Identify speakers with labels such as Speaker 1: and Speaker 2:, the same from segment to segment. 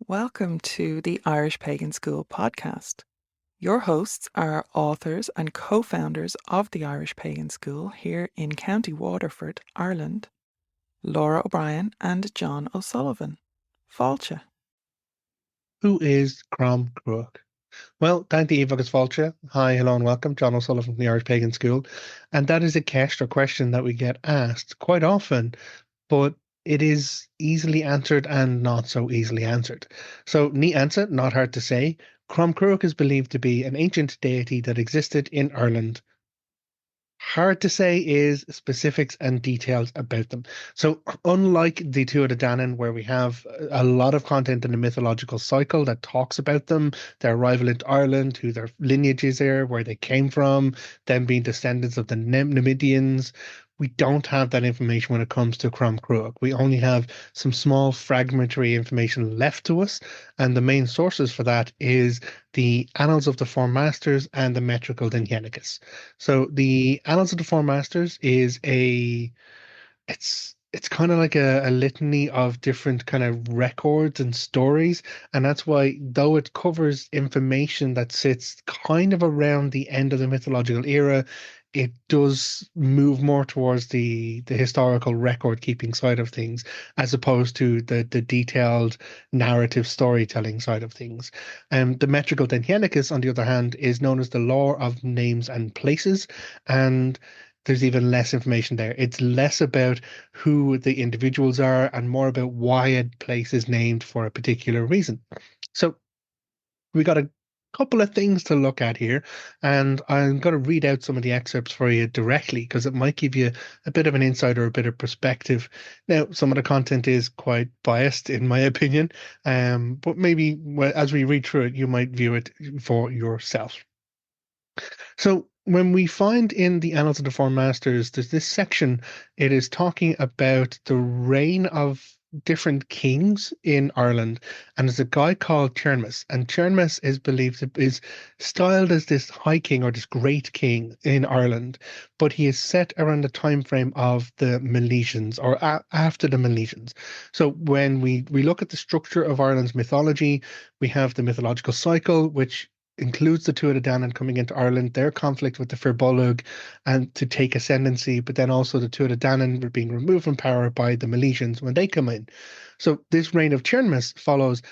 Speaker 1: Welcome to the Irish Pagan School podcast. Your hosts are authors and co-founders of the Irish Pagan School here in County Waterford, Ireland, Laura O'Brien and Jon O'Sullivan. Fáilte.
Speaker 2: Who is Crom Cruach? Well, thank you, Agus Fáilte. Hi, hello, and welcome. Jon O'Sullivan from the Irish Pagan School. And that is a question that we get asked quite often, but it is easily answered and not so easily answered. So, neat answer, not hard to say. Crom Cruach is believed to be an ancient deity that existed in Ireland. Hard to say is specifics and details about them. So, unlike the Tuatha De Danann, where we have a lot of content in the mythological cycle that talks about them, their arrival into Ireland, who their lineages are, where they came from, them being descendants of the Numidians, we don't have that information when it comes to Crom Cruach. We only have some small fragmentary information left to us, and the main sources for that is the Annals of the Four Masters and the Metrical Dindshenchas. So the Annals of the Four Masters is it's kind of like a litany of different kind of records and stories, and that's why, though it covers information that sits kind of around the end of the mythological era, it does move more towards the historical record keeping side of things, as opposed to the detailed narrative storytelling side of things. The Metrical Dindshenchas, on the other hand, is known as the lore of names and places, and there's even less information there. It's less about who the individuals are and more about why a place is named for a particular reason. So we got a couple of things to look at here, and I'm going to read out some of the excerpts for you directly because it might give you a bit of an insight or a bit of perspective. Now, some of the content is quite biased, in my opinion, but maybe as we read through it, you might view it for yourself. So when we find in the Annals of the Four Masters, there's this section, it is talking about the reign of different kings in Ireland, and there's a guy called Tiermas, and Tiermas is believed to is styled as this high king or this great king in Ireland, but he is set around the time frame of the Milesians or after the Milesians. So when we look at the structure of Ireland's mythology, we have the mythological cycle, which includes the Tuatha De Danann coming into Ireland, their conflict with the Firbolg and to take ascendancy, but then also the Tuatha De Danann were being removed from power by the Milesians when they come in. So this reign of Tiermas follows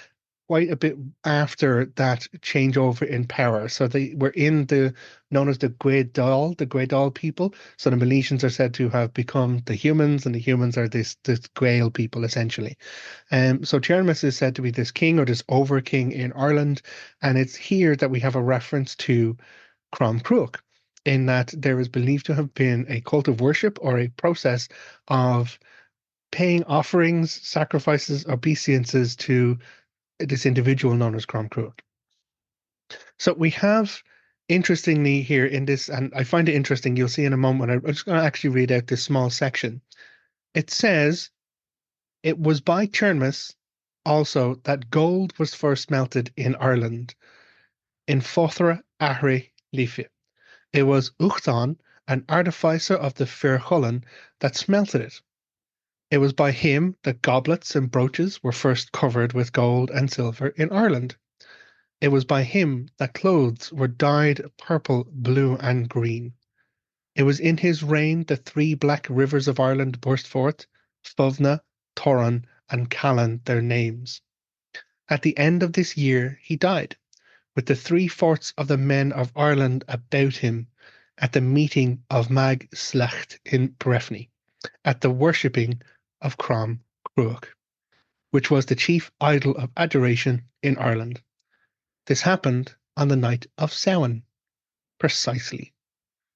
Speaker 2: quite a bit after that changeover in power. So they were in the known as the Gweddal people. So the Milesians are said to have become the humans, and the humans are this Gael people essentially. So Tiermas is said to be this king or this over king in Ireland, and it's here that we have a reference to Crom Cruach, in that there is believed to have been a cult of worship or a process of paying offerings, sacrifices, obeisances to this individual known as Crom Cruach. So we have, interestingly, here in this, and I find it interesting, you'll see in a moment, I'm just going to actually read out this small section. It says, it was by Tiermas also that gold was first melted in Ireland, in Fothra Ahri Lifi. It was Uchthan, an artificer of the Firchullen, that smelted it. It was by him that goblets and brooches were first covered with gold and silver in Ireland. It was by him that clothes were dyed purple, blue, and green. It was in his reign the three black rivers of Ireland burst forth, Fuvna, Torran, and Callan their names. At the end of this year he died, with the 3/4 of the men of Ireland about him, at the meeting of Magh Slécht in Breffni, at the worshipping of Crom Cruach, which was the chief idol of adoration in Ireland. This happened on the night of Samhain. Precisely.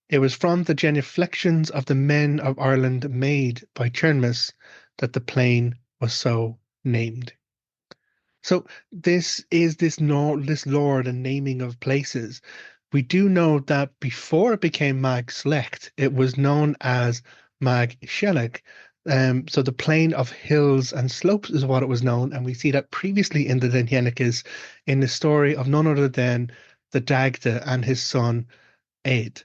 Speaker 2: It was from the genuflections of the men of Ireland made by Tiermas that the plain was so named. So this is this lore, the naming of places. We do know that before it became Magh Slécht, it was known as Magh Slécht. So the plain of hills and slopes is what it was known, and we see that previously in the Dindshenchas, in the story of none other than the Dagda and his son Aed.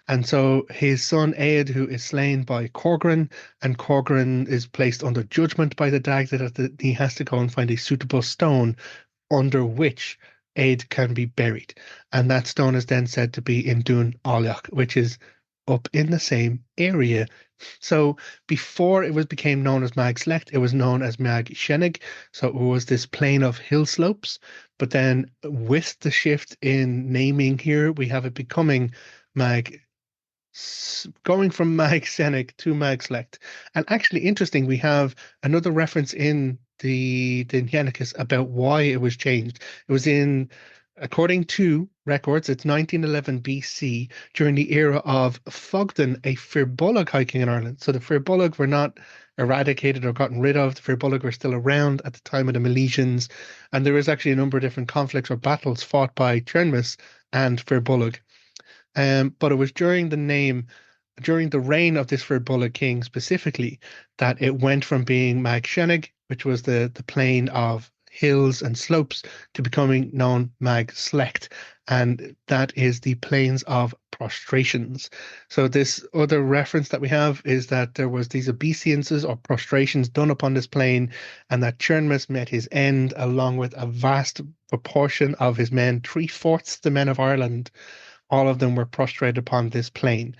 Speaker 2: And so his son Aed, who is slain by Corgran, and Corgran is placed under judgment by the Dagda that he has to go and find a suitable stone under which Aed can be buried. And that stone is then said to be in Dún Aileach, which is up in the same area. So before it was became known as Magh Slécht, it was known as Magh Slécht. So it was this plain of hill slopes. But then with the shift in naming here, we have it becoming Mag going from Magh Slécht to Magh Slécht. And actually, interesting, we have another reference in the Dindshenchas about why it was changed. It was in, according to records, it's 1911 BC during the era of Fogden, a Firbolg hiking in Ireland. So the Firbolg were not eradicated or gotten rid of. The Firbolg were still around at the time of the Milesians. And there was actually a number of different conflicts or battles fought by Turnmis and Firbolg. But it was during the reign of this Firbolg king specifically, that it went from being Magh Slécht, which was the plain of hills and slopes, to becoming known Magh Slécht, and that is the plains of prostrations. So this other reference that we have is that there was these obeisances or prostrations done upon this plain, and that Turnmis met his end along with a vast proportion of his men, three-fourths the men of Ireland. All of them were prostrated upon this plain.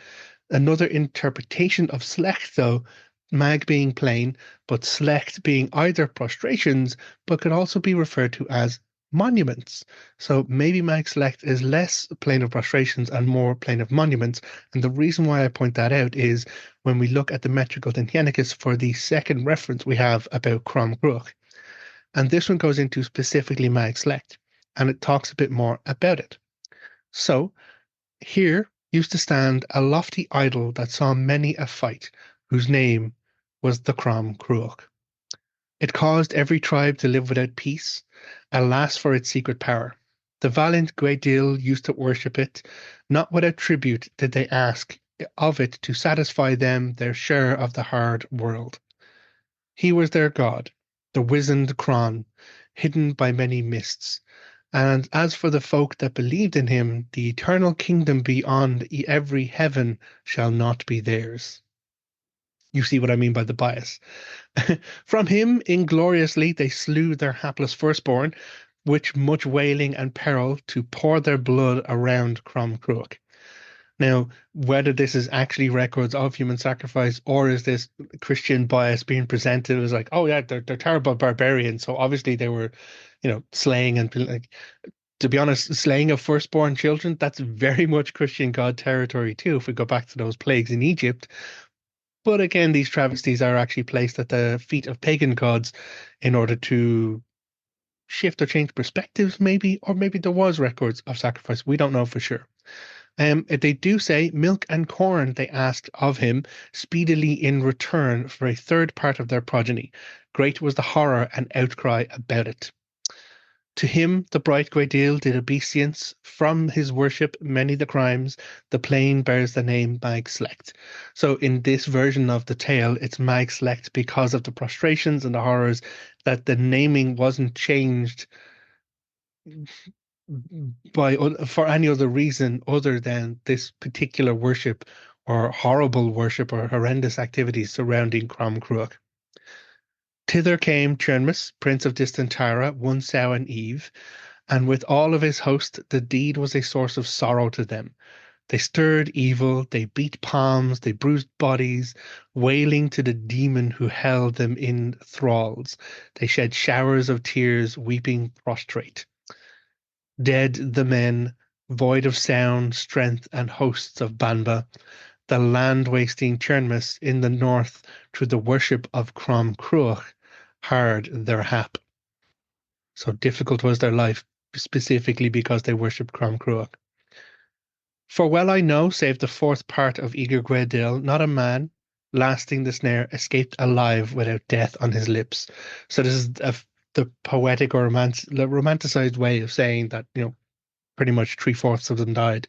Speaker 2: Another interpretation of Slécht, though, Mag being plain, but Slécht being either prostrations, but could also be referred to as monuments. So maybe Magh Slécht is less plain of prostrations and more plain of monuments. And the reason why I point that out is when we look at the Metrical Dindshenchas for the second reference we have about Crom Cruach. And this one goes into specifically Magh Slécht, and it talks a bit more about it. So here used to stand a lofty idol that saw many a fight, whose name was the Crom Cruach. It caused every tribe to live without peace, alas for its secret power. The valiant Gweedil used to worship it, not without tribute did they ask of it to satisfy them their share of the hard world. He was their god, the wizened Cron, hidden by many mists, and as for the folk that believed in him, the eternal kingdom beyond every heaven shall not be theirs. You see what I mean by the bias. From him, ingloriously, they slew their hapless firstborn, with much wailing and peril to pour their blood around Crom Cruach. Now, whether this is actually records of human sacrifice or is this Christian bias being presented as like, oh yeah, they're terrible barbarians, so obviously they were, slaying and like, to be honest, slaying of firstborn children, that's very much Christian God territory too, if we go back to those plagues in Egypt. But again, these travesties are actually placed at the feet of pagan gods in order to shift or change perspectives, maybe, or maybe there was records of sacrifice. We don't know for sure. They do say milk and corn they asked of him speedily in return for a third part of their progeny. Great was the horror and outcry about it. To him the bright Gweedil did obeisance, from his worship many the crimes, the plain bears the name Magh Slécht. So in this version of the tale, it's Magh Slécht because of the prostrations and the horrors, that the naming wasn't changed for any other reason other than this particular worship or horrible worship or horrendous activities surrounding Crom Cruach. Thither came Turnmis, prince of distant Tara, one Samhain Eve, and with all of his host the deed was a source of sorrow to them. They stirred evil, they beat palms, they bruised bodies, wailing to the demon who held them in thralls. They shed showers of tears, weeping prostrate. Dead the men, void of sound, strength, and hosts of Banba, the land-wasting Turnmis in the north, through the worship of Crom Cruach, hard their hap. So difficult was their life, specifically because they worshipped Crom Cruach. For well I know, save the fourth part of eager Gweedil, not a man, lasting the snare, escaped alive without death on his lips. So this is the poetic or romanticized way of saying that, pretty much three-fourths of them died.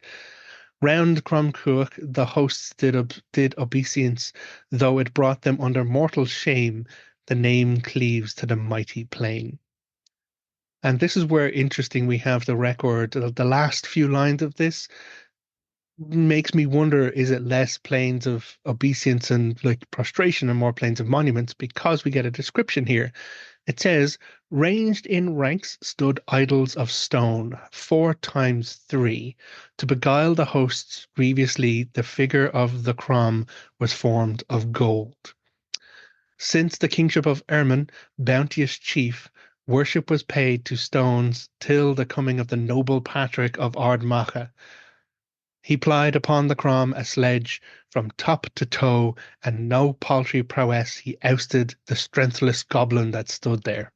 Speaker 2: Round Crom Cruach the hosts did obeisance, though it brought them under mortal shame. The name cleaves to the mighty plain. And this is where, interesting, we have the record, the last few lines of this. makes me wonder, is it less planes of obeisance and like prostration and more planes of monuments? Because we get a description here. It says, ranged in ranks stood idols of stone, 4 times 3. To beguile the hosts grievously, the figure of the Crom was formed of gold. Since the kingship of Ermin, bounteous chief, worship was paid to stones till the coming of the noble Patrick of Ardmacha. He plied upon the Crom a sledge from top to toe, and no paltry prowess he ousted the strengthless goblin that stood there.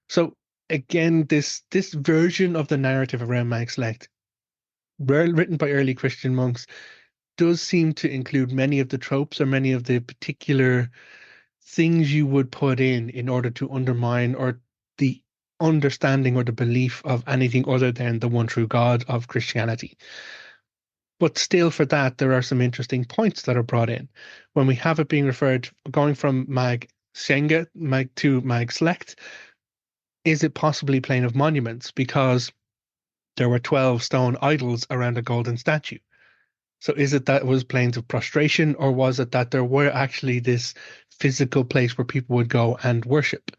Speaker 2: So again, this version of the narrative around Magh Slécht, written by early Christian monks, does seem to include many of the tropes or many of the particular things you would put in order to undermine or the understanding or the belief of anything other than the one true God of Christianity. But still, for that, there are some interesting points that are brought in. When we have it being referred, going from Magh Slécht, Mag to Magh Slécht, is it possibly plain of monuments? Because there were 12 stone idols around a golden statue. So is it that it was plains of prostration, or was it that there were actually this physical place where people would go and worship?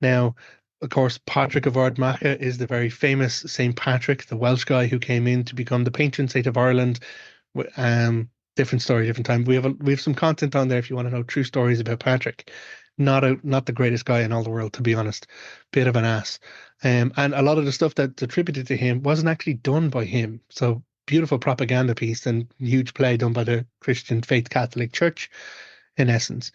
Speaker 2: Now, of course, Patrick of Ardmacha is the very famous St. Patrick, the Welsh guy who came in to become the patron saint of Ireland. Different story, different time. We have some content on there if you want to know true stories about Patrick. Not the greatest guy in all the world, to be honest. Bit of an ass. And a lot of the stuff that's attributed to him wasn't actually done by him. So beautiful propaganda piece and huge play done by the Christian Faith Catholic Church, in essence.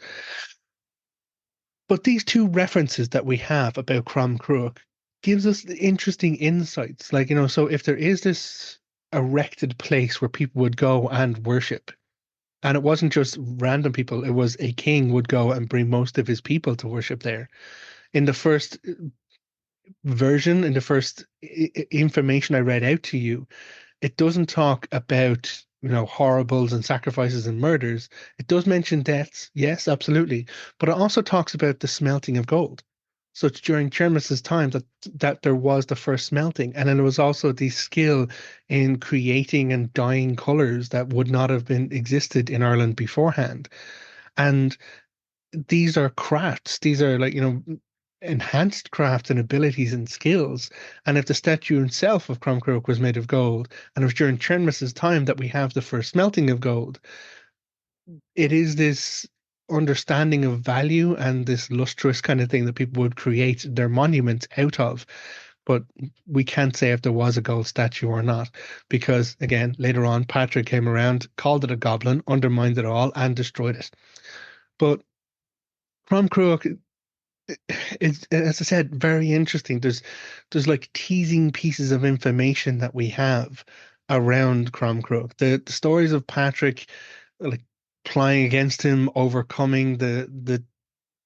Speaker 2: But these two references that we have about Crom Cruach gives us interesting insights. Like, so if there is this erected place where people would go and worship, and it wasn't just random people, it was a king would go and bring most of his people to worship there. In the first version, in the first information I read out to you, it doesn't talk about horribles and sacrifices and murders. It does mention deaths, yes, absolutely, but it also talks about the smelting of gold. So it's during Chermis's time that there was the first smelting, and then there was also the skill in creating and dyeing colors that would not have been existed in Ireland beforehand. And these are crafts. These are like, enhanced crafts and abilities and skills. And if the statue itself of Crom Cruach was made of gold, and it was during Cernmis's time that we have the first smelting of gold, it is this understanding of value and this lustrous kind of thing that people would create their monuments out of. But we can't say if there was a gold statue or not, because again, later on, Patrick came around, called it a goblin, undermined it all, and destroyed it. But Crom Cruach, it's, as I said, very interesting. There's like teasing pieces of information that we have around Crom Cruach. The stories of Patrick like plying against him, overcoming the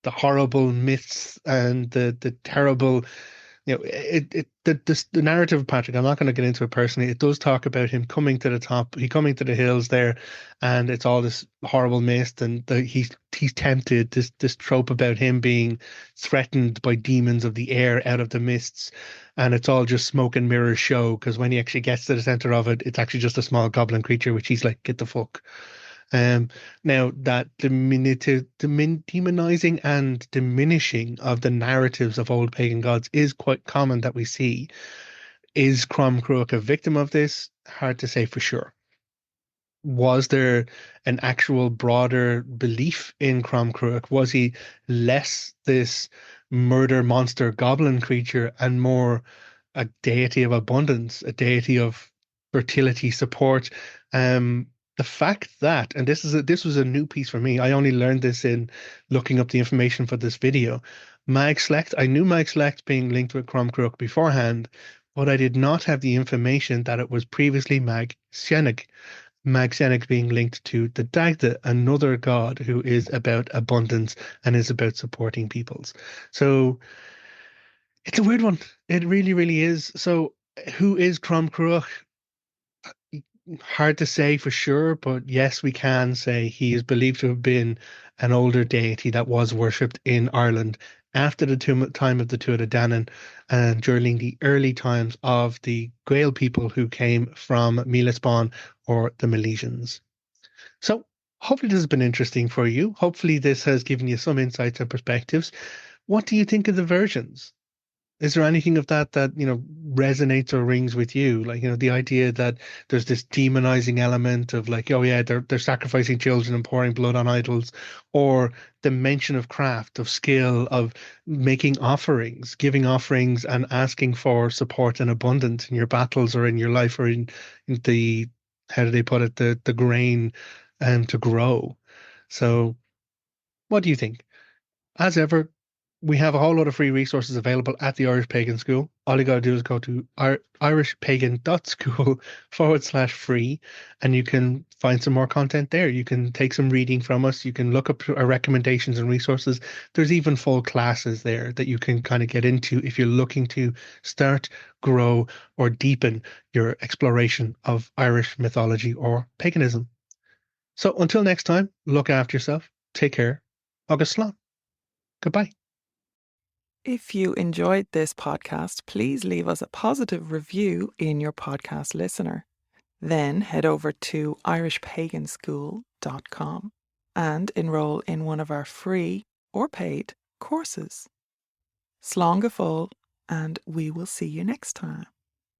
Speaker 2: horrible myths and the terrible, the narrative of Patrick. I'm not going to get into it personally. It does talk about him coming to the top, he coming to the hills there, and it's all this horrible mist, and he's tempted. This trope about him being threatened by demons of the air out of the mists, and it's all just smoke and mirrors show. Because when he actually gets to the center of it, it's actually just a small goblin creature, which he's like, get the fuck. Now that demonizing and diminishing of the narratives of old pagan gods is quite common that we see. Is Crom Cruach a victim of this? Hard to say for sure. Was there an actual broader belief in Crom Cruach? Was he less this murder monster goblin creature and more a deity of abundance, a deity of fertility support? The fact that, and this was a new piece for me. I only learned this in looking up the information for this video. Magh Slécht, I knew Magh Slécht being linked with Crom Cruach beforehand, but I did not have the information that it was previously Magh Slécht. Magh Slécht being linked to the Dagda, another god who is about abundance and is about supporting peoples. So it's a weird one. It really, really is. So who is Crom Cruach? Hard to say for sure, but yes, we can say he is believed to have been an older deity that was worshipped in Ireland after the time of the Tuatha Dé Danann and during the early times of the Gael people who came from Milaspawn or the Milesians. So hopefully this has been interesting for you. Hopefully this has given you some insights and perspectives. What do you think of the versions? Is there anything of that resonates or rings with you? Like, the idea that there's this demonizing element of like, oh yeah, they're sacrificing children and pouring blood on idols, or the mention of craft, of skill, of making offerings, giving offerings and asking for support and abundance in your battles or in your life or in the, how do they put it, the grain to grow. So what do you think? As ever, we have a whole lot of free resources available at the Irish Pagan School. All you got to do is go to irishpagan.school/free, and you can find some more content there. You can take some reading from us. You can look up our recommendations and resources. There's even full classes there that you can kind of get into if you're looking to start, grow, or deepen your exploration of Irish mythology or paganism. So until next time, look after yourself. Take care. Magh Slécht. Goodbye.
Speaker 1: If you enjoyed this podcast, please leave us a positive review in your podcast listener. Then head over to irishpaganschool.com and enroll in one of our free or paid courses. Slán go fóill, and we will see you next time.